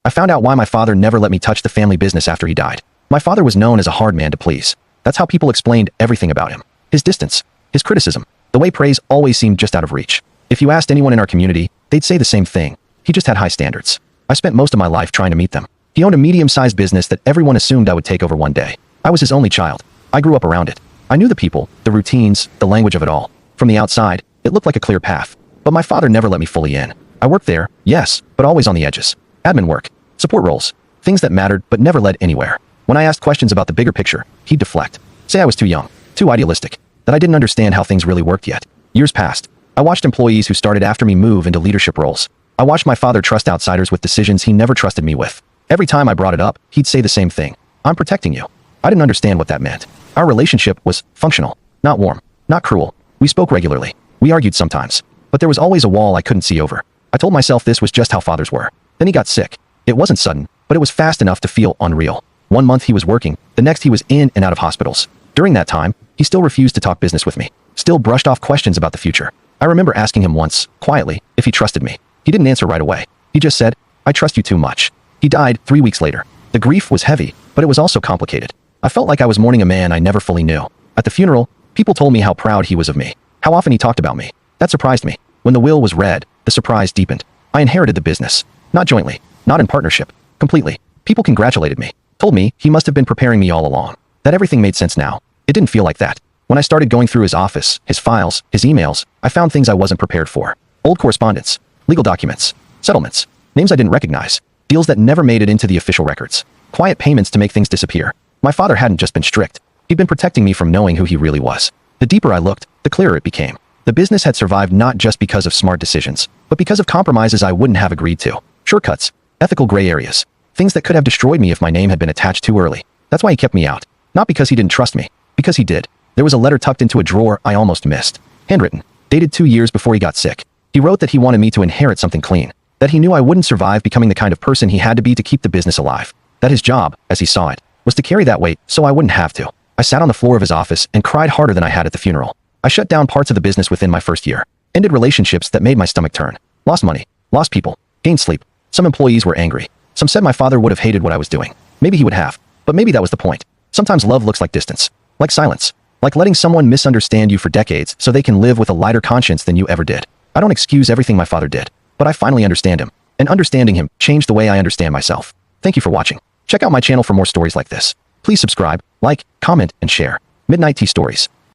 I found out why my father never let me touch the family business after he died. My father was known as a hard man to please. That's how people explained everything about him. His distance, his criticism, the way praise always seemed just out of reach. If you asked anyone in our community, they'd say the same thing. He just had high standards. I spent most of my life trying to meet them. He owned a medium-sized business that everyone assumed I would take over one day. I was his only child. I grew up around it. I knew the people, the routines, the language of it all. From the outside, it looked like a clear path. But my father never let me fully in. I worked there, yes, but always on the edges. Admin work, support roles, things that mattered but never led anywhere. When I asked questions about the bigger picture, he'd deflect. Say I was too young, too idealistic, that I didn't understand how things really worked yet. Years passed. I watched employees who started after me move into leadership roles. I watched my father trust outsiders with decisions he never trusted me with. Every time I brought it up, he'd say the same thing. I'm protecting you. I didn't understand what that meant. Our relationship was functional, not warm, not cruel. We spoke regularly. We argued sometimes. But there was always a wall I couldn't see over. I told myself this was just how fathers were. Then he got sick. It wasn't sudden, but it was fast enough to feel unreal. 1 month he was working, the next he was in and out of hospitals. During that time, he still refused to talk business with me, still brushed off questions about the future. I remember asking him once, quietly, if he trusted me. He didn't answer right away. He just said, "I trust you too much." He died 3 weeks later. The grief was heavy, but it was also complicated. I felt like I was mourning a man I never fully knew. At the funeral, people told me how proud he was of me, how often he talked about me. That surprised me. When the will was read, the surprise deepened. I inherited the business. Not jointly, not in partnership, completely. People congratulated me, told me he must have been preparing me all along, that everything made sense now. It didn't feel like that. When I started going through his office, his files, his emails, I found things I wasn't prepared for. Old correspondence, legal documents, settlements, names I didn't recognize, deals that never made it into the official records, quiet payments to make things disappear. My father hadn't just been strict. He'd been protecting me from knowing who he really was. The deeper I looked, the clearer it became. The business had survived not just because of smart decisions, but because of compromises I wouldn't have agreed to. Shortcuts, ethical gray areas, things that could have destroyed me if my name had been attached too early. That's why he kept me out. Not because he didn't trust me, because he did. There was a letter tucked into a drawer I almost missed. Handwritten, dated 2 years before he got sick. He wrote that he wanted me to inherit something clean, that he knew I wouldn't survive becoming the kind of person he had to be to keep the business alive, that his job, as he saw it, was to carry that weight so I wouldn't have to. I sat on the floor of his office and cried harder than I had at the funeral. I shut down parts of the business within my first year, ended relationships that made my stomach turn, lost money, lost people, gained sleep. Some employees were angry. Some said my father would have hated what I was doing. Maybe he would have, but maybe that was the point. Sometimes love looks like distance, like silence, like letting someone misunderstand you for decades so they can live with a lighter conscience than you ever did. I don't excuse everything my father did, but I finally understand him, and understanding him changed the way I understand myself. Thank you for watching. Check out my channel for more stories like this. Please subscribe, like, comment, and share. Midnight Tea Stories.